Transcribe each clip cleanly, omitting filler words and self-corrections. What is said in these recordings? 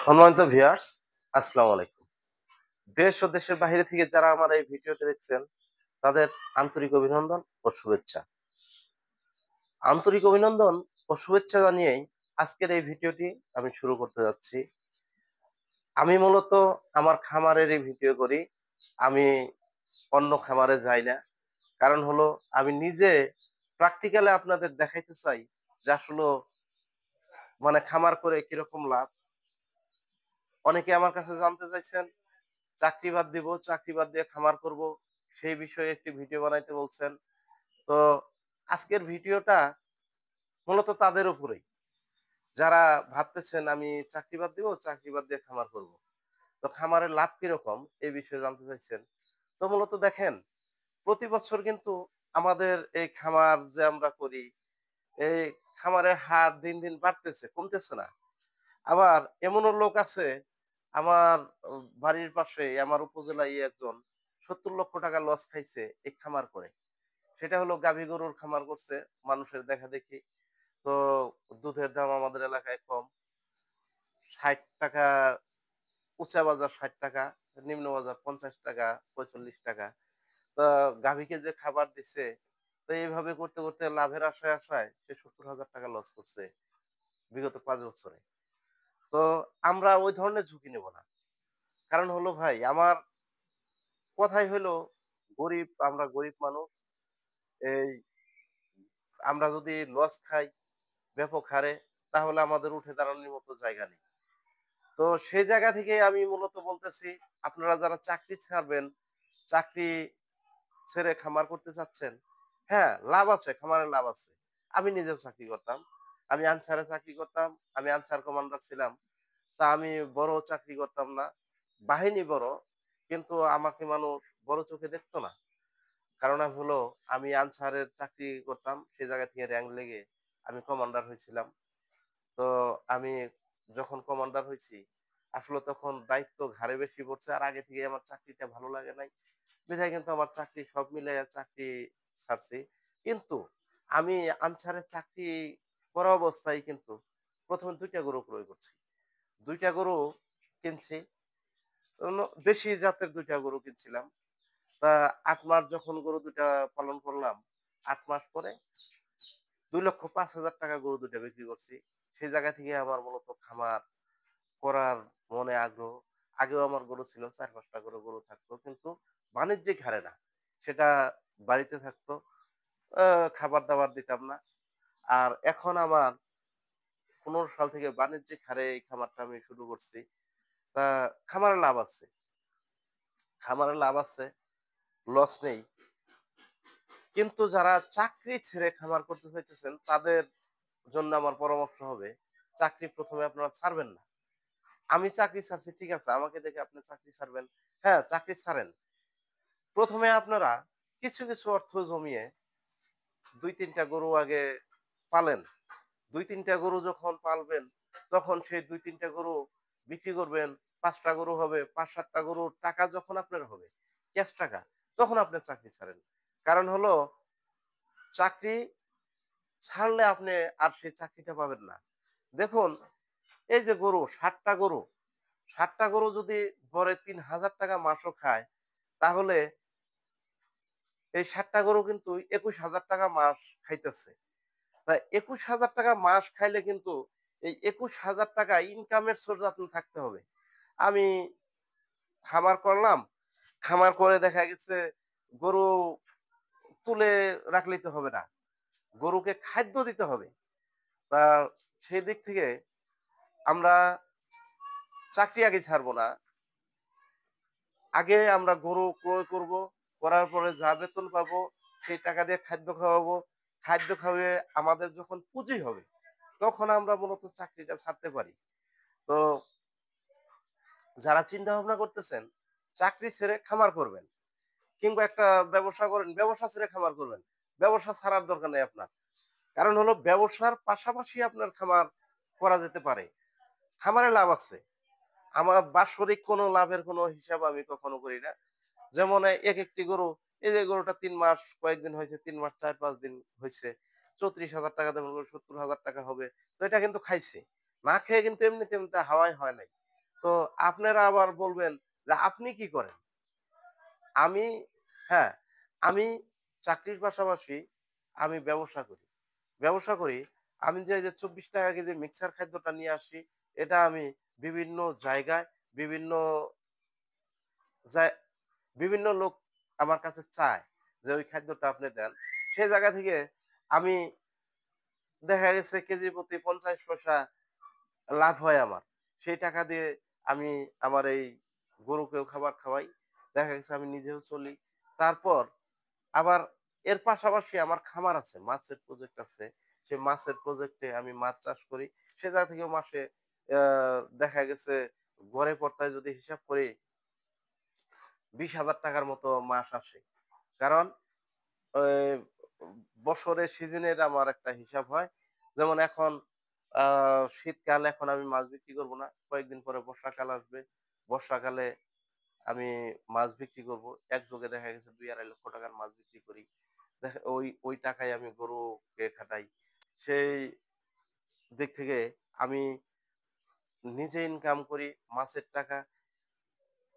সম্মানিত ভিউয়ার্স, আসসালামু আলাইকুম। দেশ ও দেশের বাইরে থেকে যারা আমার এই ভিডিওটি দেখছেন, তাদের আন্তরিক অভিনন্দন ও শুভেচ্ছা। আন্তরিক অভিনন্দন ও শুভেচ্ছা জানিয়েই আজকের এই ভিডিওটি আমি শুরু করতে যাচ্ছি। আমি মূলত আমার খামারের এই ভিডিও করি। আমি অন্য খামারে যাই না। কারণ হলো আমি নিজে প্র্যাকটিক্যালি আপনাদের দেখাইতে চাই যে আসলেও খামার করে কিরকম লাভ। অনেকে আমার কাছে জানতে চাইছেন চাকরি বাদ দিব, চাকরি বাদ দিয়ে খামার করব। সেই বিষয়ে একটি ভিডিও বানাইতে বলছেন। তো আজকের ভিডিওটা মূলত তাদের উপরেই। যারা ভাবতেছেন আমি চাকরি বাদ দিব, চাকরি বাদ দিয়ে খামার করব। তো খামারের লাভ কিরকম এই বিষয়ে জানতে চাইছেন। তো মূলত দেখেন প্রতি বছর কিন্তু আমাদের এই খামার যে আমরা করি, এই খামারের হার দিন, দিন বাড়তেছে, কমতেছে না। আবার এমনও লোক আছে আমার বাড়ির পাশে আমার উপজেলায় একজন ৭০ লক্ষ টাকা লস খাইছে এই খামার করে। সেটা হলো গাভী গরুর খামার করছে মানুষের দেখাদেখি। তো দুধের দাম আমাদের এলাকায় কম। ৳৬০ উঁচা বাজার ৳৬০, নিম্ন বাজার ৳৫০, ৳৪৫। তো গাভীকে যে খাবার দিছে, তো এইভাবে করতে, করতে লাভের আশায় সে ৳৭০,০০০ লস করছে বিগত ৫ বছরে। তো আমরা ওই ধরনের ঝুঁকি নেব না। কারণ হলো ভাই আমার কথাই হলো আমরা গরিব মানুষ। এই আমরা যদি লস খাই ব্যাপক হারে তাহলে আমাদের উঠে দাঁড়ানোর মতো জায়গা নেই। তো সেই জায়গা থেকে আমি মূলত বলতেছি আপনারা যারা চাকরি ছাড়বেন, চাকরি ছেড়ে খামার করতে চাচ্ছেন, হ্যাঁ, লাভ আছে, খামারে লাভ আছে। আমি নিজেও চাকরি করতাম। আমি আনসারে চাকরি করতাম। আমি আনসার কমান্ডার ছিলাম। তা আমি বড় চাকরি করতাম না। বাহিনী বড়, কিন্তু আমাকে মানুষ বড় চোখে দেখতো না। কারণ হলো আমি আনসারের চাকরি করতাম। সে জায়গা থেকে র‍্যাংক লেগে আমি কমান্ডার হয়েছিলাম। তো আমি যখন কমান্ডার হইছি, আসলে তখন দায়িত্ব ঘাড়ে বেশি পড়ছে। আর আগে থেকেই আমার চাকরিটা ভালো লাগে নাই। বিধায় কিন্তু আমার চাকরি সব মিলাইয়া চাকরি ছাড়ছি। কিন্তু আমি আনসারের চাকরি করা অবস্থায় কিন্তু ১ম এ ২ টা গরু ক্রয় করছি। ২ টা গরু কিনছি। দেশি জাতের ২ টা গরু কিনছিলাম। তা ৮ মাস যখন গরু ২ টা পালন করলাম, ৮ মাস পরে ৳২,৫,০০০ গরু ২ টা বিক্রি করছি। সেই জায়গা থেকে আমার মূলত খামার করার মনে আগ্রহ। আগেও আমার গরু ছিল ৪-৫ টা করে গরু থাকতো। কিন্তু বাণিজ্যিক হারে না। সেটা বাড়িতে থাকতো। আ খাবার-দাবার দিতাম না। আর এখন আমার ১৫ সাল থেকে বাণিজ্যিক হারে এই খামারটা আমি শুরু করছি। তা খামারে লাভ আছে। খামারে লাভ আছে, লস নেই। কিন্তু যারা চাকরি ছেড়ে খামার করতে চাইতেছেন তাদের জন্য আমার পরামর্শ হবে, চাকরি ১ম এ আপনারা ছাড়বেন না। আমি চাকরি ছাড়ছি ঠিক আছে, আমাকে দেখে আপনি চাকরি ছাড়বেন। হ্যাঁ, চাকরি ছাড়েন। ১ম এ আপনারা কিছু, কিছু অর্থ জমিয়ে ২-৩ টা গরু আগে পালেন। ২-৩ টা গরু যখন পালবেন, তখন সেই ২-৩ টা গরু বিক্রি করবেন। ৫ টা গরু হবে, ৫-৭ টা গরুর টাকা যখন আপনার হবে, ক্যাশ টাকা, তখন আপনি চাকরি ছাড়েন। কারণ হলো চাকরি ছাড়লে আপনি আর সেই চাকরিটা পাবেন না। দেখুন, এই যে গরু ৬০ টা গরু, ৬০ টা গরু যদি গড়ে ৳৩,০০০ মাসও খায়, তাহলে এই ৬০ টা গরু কিন্তু ৳২১,০০০ মাস খাইতেছে। তাই ৳২১,০০০ মাস খাইলে কিন্তু এই ৳২১,০০০ ইনকামের সোর্স আপনার থাকতে হবে। আমি খামার করলাম, খামার করে দেখা গেছে গরু তুলে রাখলেই তো হবে না। গরুকে খাদ্য দিতে হবে। তা সেই দিক থেকে আমরা চাকরি আগে ছাড়বো না। আগে আমরা গরু ক্রয় করব। করার পরে যা বেতন পাবো সেই টাকা দিয়ে খাদ্য খাওয়াবো। খাদ্য খাওয়িয়ে আমাদের যখন পুঁজি হবে, তখন আমরা মূলত চাকরিটা ছাড়তে পারি। তো যারা চিন্তা ভাবনা করতেছেন চাকরি ছেড়ে খামার করবেন কিংবা একটা ব্যবসা করেন, ব্যবসা ছেড়ে খামার করবেন। ব্যবসা ছাড়ার দরকার নেই আপনার। কারণ হলো ব্যবসার পাশাপাশি আপনার খামার করা যেতে পারে। খামারে লাভ আছে। আমার বাৎসরিক কোনো লাভের কোনো হিসাব আমি কখনো করি না। যেমন একেকটি গরু, এই যে গরুটা ৩ মাস কয়েকদিন হয়েছে, ৩ মাস ৪-৫ দিন হইছে। ৳৩৪,০০০ দেবেন, ৳৭০,০০০ হবে। তো এটা কিন্তু খাইছে। না খেয়ে কিন্তু এমনিতে হাওয়ায় হয় নাই। তো আপনারা আবার বলবেন যে, "আপনি কি করেন?" আমি হ্যাঁ, আমি চাকরির পাশাপাশি আমি ব্যবসা করি। ব্যবসা করি। আমি যে এই যে ৳২৪ কেজি মিক্সার খাদ্যটা নিয়ে আসি, এটা আমি বিভিন্ন জায়গায় বিভিন্ন যায় বিভিন্ন লোক আমার কাছে চায় যে ওই খাদ্যটা আপনি দেন। সেই জায়গা থেকে আমি দেখা গেছে কেজি প্রতি ৫০ পয়সা লাভ হয় আমার। সেই টাকা দিয়ে আমি আমার এই গরুকেও খাবার খাওয়াই। দেখা গেছে আমি নিজেও চলি। তারপর আবার এর পাশাপাশি আমার খামার আছে, মাছের প্রজেক্ট আছে। সেই মাছের প্রজেক্টে আমি মাছ চাষ করি। সে জায়গা থেকেও মাসে আ দেখা গেছে গড়ে পড়তায় যদি হিসাব করি ৳২০,০০০ মতো মাস আসে। কারণ ওই বছরের সিজনের আমার একটা হিসাব হয়। যেমন এখন আ শীতকাল এখন আমি মাছ বিক্রি করব না। কয়েকদিন পরে বর্ষাকাল আসবে। বর্ষাকালে আমি মাছ বিক্রি করব। একযোগে দেখা গেছে ৳২-২.৫ লক্ষ মাছ বিক্রি করি। ওই টাকায় আমি গরুকে খাটাই। সেই দিক থেকে আমি নিজে ইনকাম করি। মাছের টাকা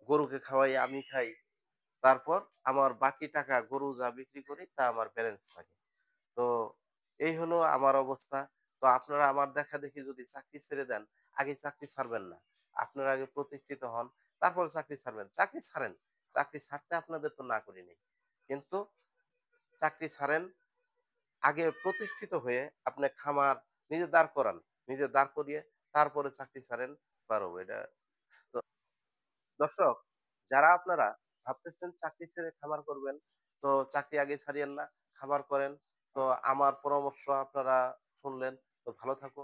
গরুকে খাওয়াই, আমি খাই। তারপর আমার বাকি টাকা গরু যা বিক্রি করি তা আমার ব্যালেন্স থাকে। তো এই হলো আমার অবস্থা। তো আপনারা আমার দেখাদেখি যদি চাকরি ছেড়ে দেন, আগে চাকরি ছাড়বেন না। আপনারা আগে প্রতিষ্ঠিত হন, তারপরে চাকরি ছাড়বেন। চাকরি ছাড়েন। চাকরি ছাড়তে আপনাদের তো না করি নাই। কিন্তু চাকরি ছাড়েন, আগে প্রতিষ্ঠিত হয়ে আপনি খামার নিজে দাঁড় করান। নিজে দাঁড় করিয়ে তারপরে চাকরি ছাড়েন পারব এটা। তো দর্শক, যারা আপনারা ভাবতেছেন চাকরি ছেড়ে খামার করবেন, তো চাকরি আগে ছাড়িয়েন না, খামার করেন। তো আমার পরামর্শ আপনারা শুনলেন। তো ভালো থাকুন।